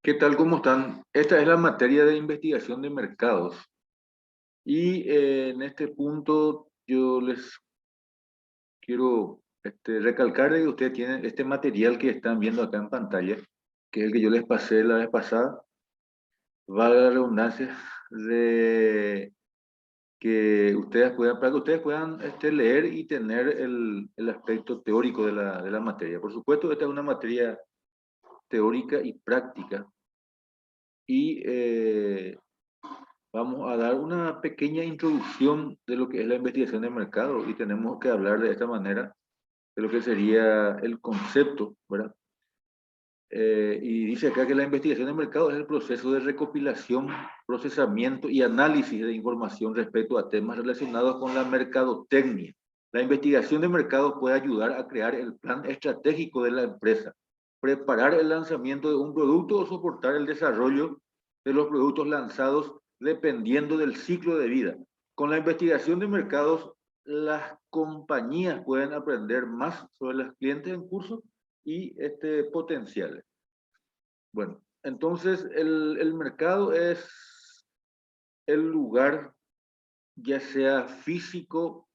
¿Qué tal? ¿Cómo están? Esta es la materia de investigación de mercados. Y en este punto yo les quiero recalcar de que ustedes tienen este material que están viendo acá en pantalla, que es el que yo les pasé la vez pasada, valga la redundancia, de que ustedes puedan, para que ustedes puedan leer y tener el aspecto teórico de la materia. Por supuesto, esta es una materia teórica y práctica. Y vamos a dar una pequeña introducción de lo que es la investigación de mercado y tenemos que hablar de esta manera de lo que sería el concepto, ¿verdad? Y dice acá que la investigación de mercado es el proceso de recopilación, procesamiento y análisis de información respecto a temas relacionados con la mercadotecnia. La investigación de mercado puede ayudar a crear el plan estratégico de la empresa, preparar el lanzamiento de un producto o soportar el desarrollo de los productos lanzados dependiendo del ciclo de vida. Con la investigación de mercados, las compañías pueden aprender más sobre los clientes en curso y potenciales. Bueno, entonces el mercado es el lugar, ya sea físico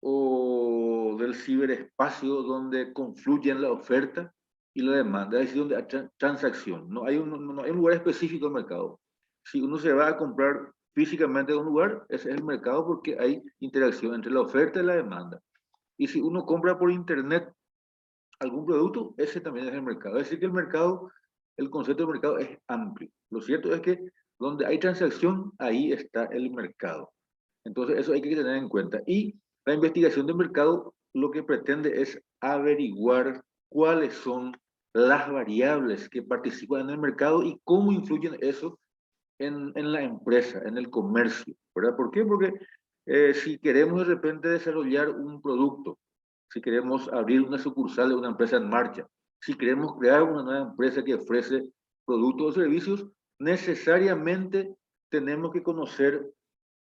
o del ciberespacio, donde confluyen la oferta y la demanda, es decir, donde hay transacción. No hay un lugar específico del mercado. Si uno se va a comprar físicamente a un lugar, ese es el mercado porque hay interacción entre la oferta y la demanda. Y si uno compra por internet algún producto, ese también es el mercado. Es decir, que el mercado, el concepto de mercado es amplio. Lo cierto es que donde hay transacción, ahí está el mercado. Entonces, eso hay que tener en cuenta. Y la investigación de mercado lo que pretende es averiguar cuáles son las variables que participan en el mercado y cómo influyen eso en la empresa, en el comercio, ¿verdad? ¿Por qué? Porque si queremos de repente desarrollar un producto, si queremos abrir una sucursal de una empresa en marcha, si queremos crear una nueva empresa que ofrece productos o servicios, necesariamente tenemos que conocer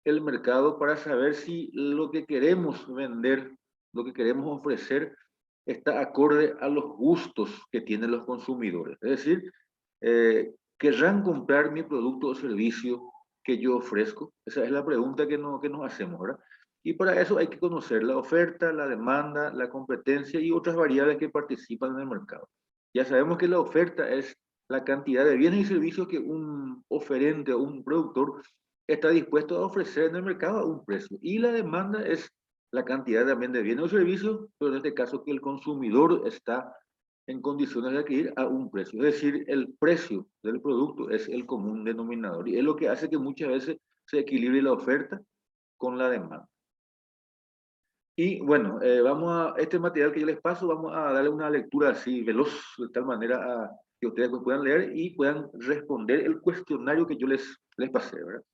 el mercado para saber si lo que queremos vender, lo que queremos ofrecer, está acorde a los gustos que tienen los consumidores. Es decir, ¿querrán comprar mi producto o servicio que yo ofrezco? Esa es la pregunta que nos hacemos, ¿verdad? Y para eso hay que conocer la oferta, la demanda, la competencia y otras variables que participan en el mercado. Ya sabemos que la oferta es la cantidad de bienes y servicios que un oferente o un productor está dispuesto a ofrecer en el mercado a un precio. Y la demanda es la cantidad también de bienes o servicios, pero en este caso que el consumidor está en condiciones de adquirir a un precio. Es decir, el precio del producto es el común denominador y es lo que hace que muchas veces se equilibre la oferta con la demanda. Y bueno, vamos a este material que yo les paso, vamos a darle una lectura así veloz, de tal manera que ustedes puedan leer y puedan responder el cuestionario que yo les pasé, ¿verdad?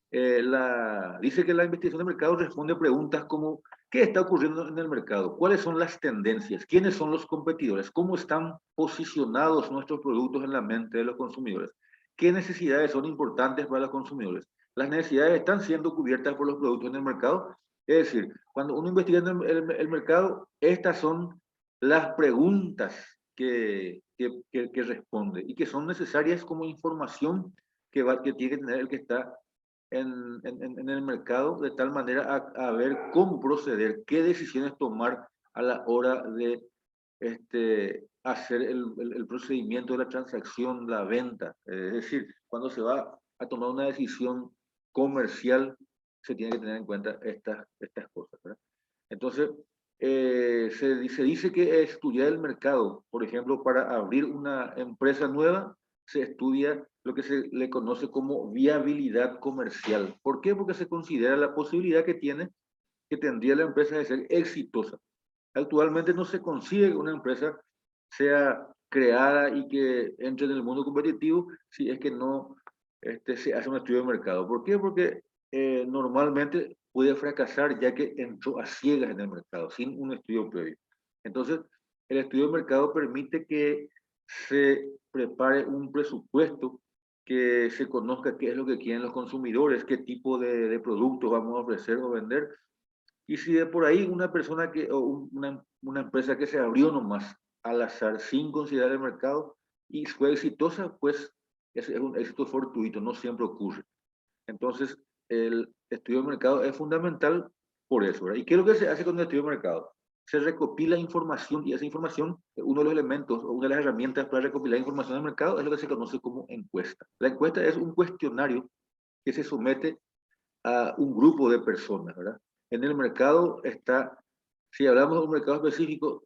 Dice que la investigación de mercado responde preguntas como ¿qué está ocurriendo en el mercado? ¿Cuáles son las tendencias? ¿Quiénes son los competidores? ¿Cómo están posicionados nuestros productos en la mente de los consumidores? ¿Qué necesidades son importantes para los consumidores? ¿Las necesidades están siendo cubiertas por los productos en el mercado? Es decir, cuando uno investiga en el mercado, estas son las preguntas que responde y que son necesarias como información que tiene que tener el que está en el mercado, de tal manera a ver cómo proceder, qué decisiones tomar a la hora de hacer el procedimiento de la transacción, la venta. Es decir, cuando se va a tomar una decisión comercial, se tiene que tener en cuenta estas cosas, ¿verdad? Entonces, se dice que estudiar el mercado, por ejemplo, para abrir una empresa nueva, se estudia lo que se le conoce como viabilidad comercial. ¿Por qué? Porque se considera la posibilidad que tendría la empresa de ser exitosa. Actualmente no se consigue que una empresa sea creada y que entre en el mundo competitivo si es que no se hace un estudio de mercado. ¿Por qué? Porque normalmente puede fracasar ya que entró a ciegas en el mercado, sin un estudio previo. Entonces, el estudio de mercado permite que se prepare un presupuesto, que se conozca qué es lo que quieren los consumidores, qué tipo de productos vamos a ofrecer o vender, y si de por ahí una persona o una empresa que se abrió nomás al azar sin considerar el mercado y fue exitosa, pues es un éxito fortuito, no siempre ocurre. Entonces, el estudio de mercado es fundamental por eso, ¿verdad? ¿Y qué es lo que se hace con el estudio de mercado? Se recopila información y esa información, uno de los elementos o una de las herramientas para recopilar información del mercado es lo que se conoce como encuesta. La encuesta es un cuestionario que se somete a un grupo de personas, ¿verdad? En el mercado está, si hablamos de un mercado específico,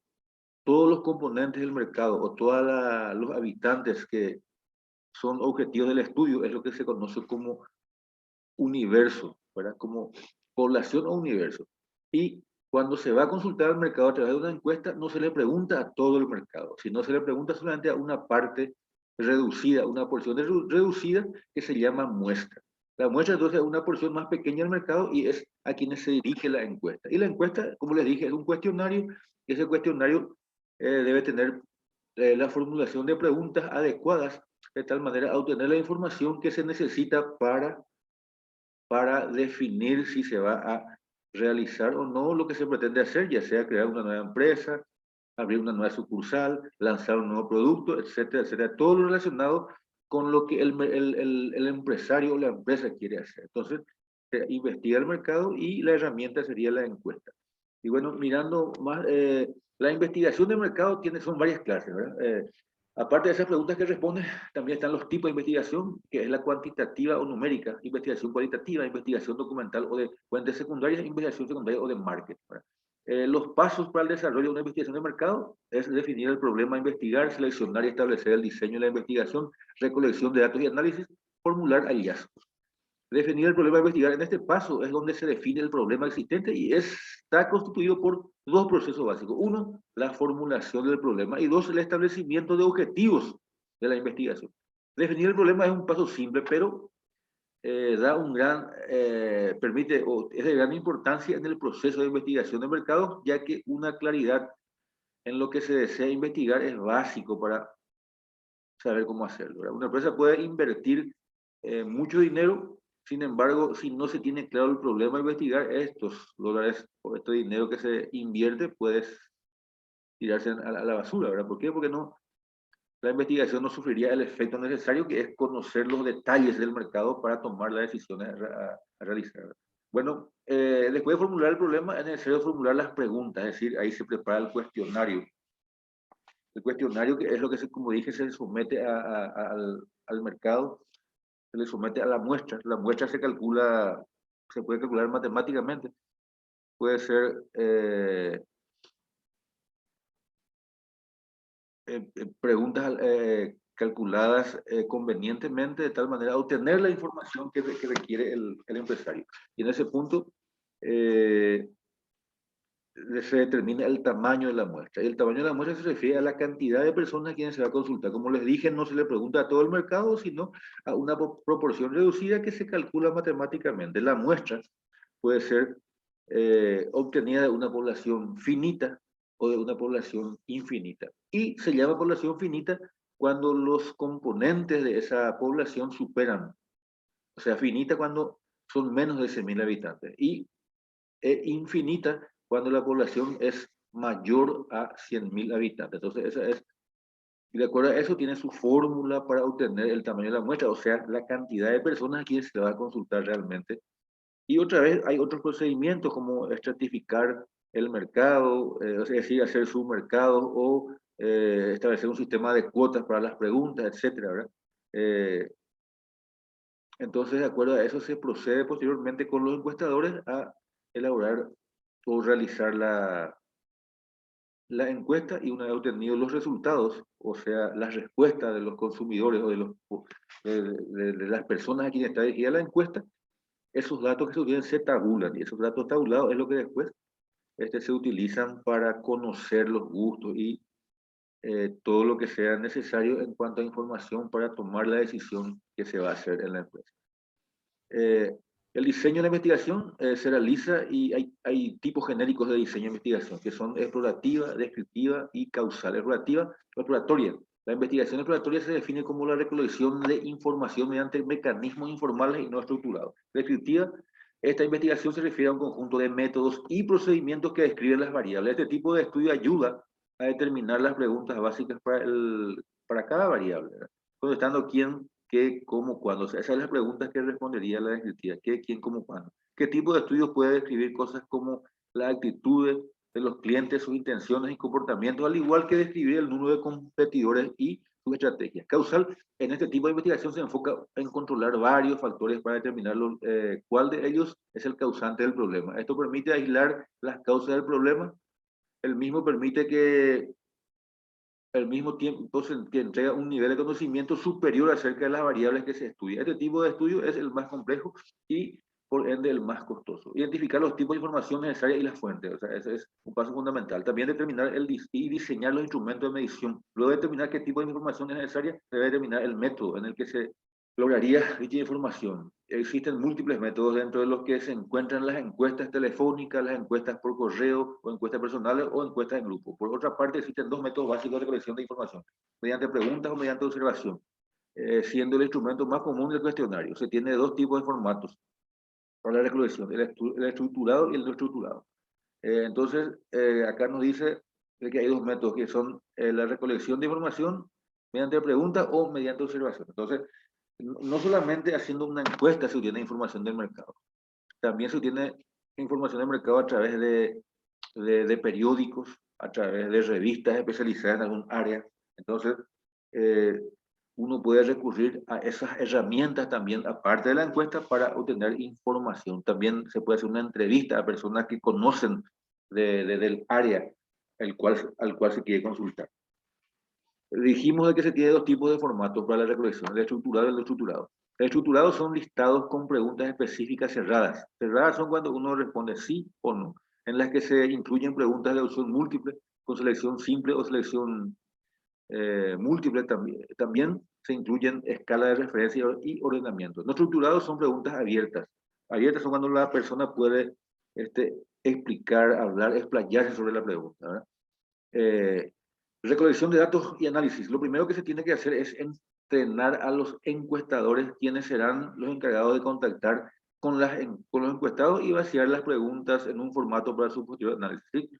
todos los componentes del mercado o todos los habitantes que son objetivos del estudio es lo que se conoce como universo, ¿verdad? Como población o universo. Y cuando se va a consultar al mercado a través de una encuesta, no se le pregunta a todo el mercado, sino se le pregunta solamente a una parte reducida, una porción reducida que se llama muestra. La muestra entonces es una porción más pequeña del mercado y es a quienes se dirige la encuesta. Y la encuesta, como les dije, es un cuestionario y ese cuestionario debe tener la formulación de preguntas adecuadas de tal manera a obtener la información que se necesita para definir si se va a realizar o no lo que se pretende hacer, ya sea crear una nueva empresa, abrir una nueva sucursal, lanzar un nuevo producto, etcétera, etcétera. Todo lo relacionado con lo que el empresario o la empresa quiere hacer. Entonces, se investiga el mercado y la herramienta sería la encuesta. Y bueno, mirando más, la investigación de mercado son varias clases, ¿verdad? Aparte de esas preguntas que responde, también están los tipos de investigación, que es la cuantitativa o numérica, investigación cualitativa, investigación documental o de fuentes secundarias, investigación secundaria o de marketing, ¿verdad? Los pasos para el desarrollo de una investigación de mercado es definir el problema a investigar, seleccionar y establecer el diseño de la investigación, recolección de datos y análisis, formular hallazgos. Definir el problema a investigar en este paso es donde se define el problema existente y está constituido por dos procesos básicos. Uno, la formulación del problema y dos, el establecimiento de objetivos de la investigación. Definir el problema es un paso simple, pero da un gran, permite, o es de gran importancia en el proceso de investigación de mercados, ya que una claridad en lo que se desea investigar es básico para saber cómo hacerlo, ¿verdad? Una empresa puede invertir mucho dinero, sin embargo, si no se tiene claro el problema a investigar, estos dólares o este dinero que se invierte puede tirarse a la basura, ¿verdad? ¿Por qué? Porque no, la investigación no sufriría el efecto necesario que es conocer los detalles del mercado para tomar las decisiones a realizar. Bueno, después de formular el problema es necesario formular las preguntas, es decir, ahí se prepara el cuestionario. El cuestionario, que es lo que, como dije, se somete al mercado, se le somete a la muestra. La muestra se calcula, se puede calcular matemáticamente. Puede ser preguntas calculadas convenientemente de tal manera a obtener la información que requiere el empresario. Y en ese punto se determina el tamaño de la muestra. Y el tamaño de la muestra se refiere a la cantidad de personas a quienes se va a consultar. Como les dije, no se le pregunta a todo el mercado, sino a una proporción reducida que se calcula matemáticamente. La muestra puede ser obtenida de una población finita o de una población infinita. Y se llama población finita cuando los componentes de esa población superan, o sea, finita cuando son menos de 100.000 habitantes, y infinita cuando la población es mayor a 100.000 habitantes. Entonces, esa es, y de acuerdo a eso, tiene su fórmula para obtener el tamaño de la muestra, o sea, la cantidad de personas a quienes se va a consultar realmente. Y otra vez hay otros procedimientos como estratificar el mercado, es decir, hacer submercados o establecer un sistema de cuotas para las preguntas, etcétera, ¿verdad? Entonces, de acuerdo a eso, se procede posteriormente con los encuestadores a elaborar o realizar la encuesta y una vez obtenidos los resultados, o sea, las respuestas de los consumidores o de las personas a quienes está dirigida la encuesta, esos datos que se utilizan se tabulan y esos datos tabulados es lo que después se utilizan para conocer los gustos y todo lo que sea necesario en cuanto a información para tomar la decisión que se va a hacer en la empresa. El diseño de la investigación se realiza y hay tipos genéricos de diseño de investigación que son explorativa, descriptiva y causal. Exploratoria. La investigación exploratoria se define como la recolección de información mediante mecanismos informales y no estructurados. Descriptiva, esta investigación se refiere a un conjunto de métodos y procedimientos que describen las variables. Este tipo de estudio ayuda a determinar las preguntas básicas para cada variable, ¿verdad? Contestando quién qué, cómo, cuándo. O sea, esas son las preguntas que respondería la descriptiva. ¿Qué, quién, cómo, cuándo? ¿Qué tipo de estudios puede describir cosas como las actitudes de los clientes, sus intenciones y comportamientos, al igual que describir el número de competidores y sus estrategias? Causal, en este tipo de investigación se enfoca en controlar varios factores para determinar cuál de ellos es el causante del problema. Esto permite aislar las causas del problema. El mismo permite que al mismo tiempo entonces, que entrega un nivel de conocimiento superior acerca de las variables que se estudian. Este tipo de estudio es el más complejo y por ende el más costoso. Identificar los tipos de información necesaria y las fuentes, o sea, ese es un paso fundamental. También determinar y diseñar los instrumentos de medición. Luego de determinar qué tipo de información es necesaria, se debe determinar el método en el que se lograría dicha información. Existen múltiples métodos dentro de los que se encuentran las encuestas telefónicas, las encuestas por correo, o encuestas personales, o encuestas en grupo. Por otra parte, existen dos métodos básicos de recolección de información, mediante preguntas o mediante observación, siendo el instrumento más común el cuestionario. Se tiene dos tipos de formatos para la recolección, el estructurado y el no estructurado. Entonces, acá nos dice que hay dos métodos, que son la recolección de información mediante preguntas o mediante observación. Entonces, no solamente haciendo una encuesta se obtiene información del mercado, también se obtiene información del mercado a través de periódicos, a través de revistas especializadas en algún área. Entonces, eh, uno puede recurrir a esas herramientas también, aparte de la encuesta, para obtener información. También se puede hacer una entrevista a personas que conocen del área al cual se quiere consultar. Dijimos de que se tiene dos tipos de formatos para la recolección, el estructurado y el no estructurado. El estructurado son listados con preguntas específicas cerradas. Cerradas son cuando uno responde sí o no, en las que se incluyen preguntas de opción múltiple, con selección simple o selección múltiple también. También se incluyen escala de referencia y ordenamiento. No estructurados son preguntas abiertas. Abiertas son cuando la persona puede explicar, hablar, explayarse sobre la pregunta, ¿verdad? Recolección de datos y análisis. Lo primero que se tiene que hacer es entrenar a los encuestadores, quienes serán los encargados de contactar con los encuestados y vaciar las preguntas en un formato para su posterior análisis. ¿Sí?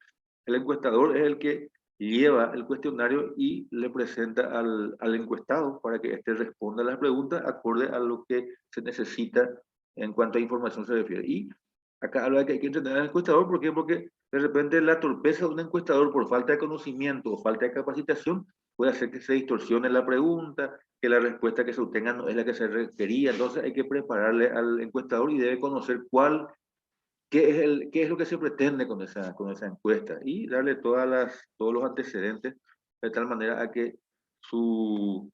El encuestador es el que lleva el cuestionario y le presenta al encuestado para que éste responda a las preguntas acorde a lo que se necesita en cuanto a información se refiere. Y acá habla de que hay que entrenar al encuestador, ¿por qué? Porque de repente la torpeza de un encuestador por falta de conocimiento o falta de capacitación puede hacer que se distorsione la pregunta, que la respuesta que se obtenga no es la que se requería. Entonces hay que prepararle al encuestador y debe conocer qué es lo que se pretende con esa encuesta y darle todos los antecedentes de tal manera a que su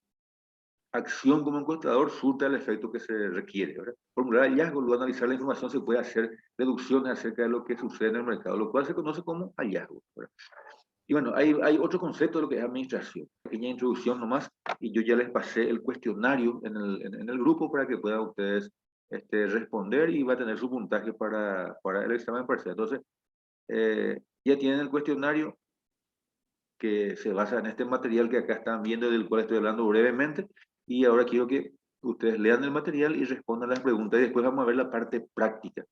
acción como encuestador surta el efecto que se requiere, ¿verdad? Formular hallazgos, luego analizar la información, se puede hacer deducciones acerca de lo que sucede en el mercado, lo cual se conoce como hallazgo, ¿verdad? Y bueno, hay otro concepto de lo que es administración. Pequeña introducción nomás, y yo ya les pasé el cuestionario en el grupo para que puedan ustedes responder y va a tener su puntaje para el examen parcial. Entonces, ya tienen el cuestionario que se basa en este material que acá están viendo, del cual estoy hablando brevemente, y ahora quiero que ustedes lean el material y respondan las preguntas, y después vamos a ver la parte práctica,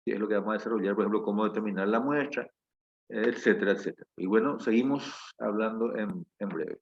que es lo que vamos a desarrollar, por ejemplo, cómo determinar la muestra, etcétera, etcétera. Y bueno, seguimos hablando en breve.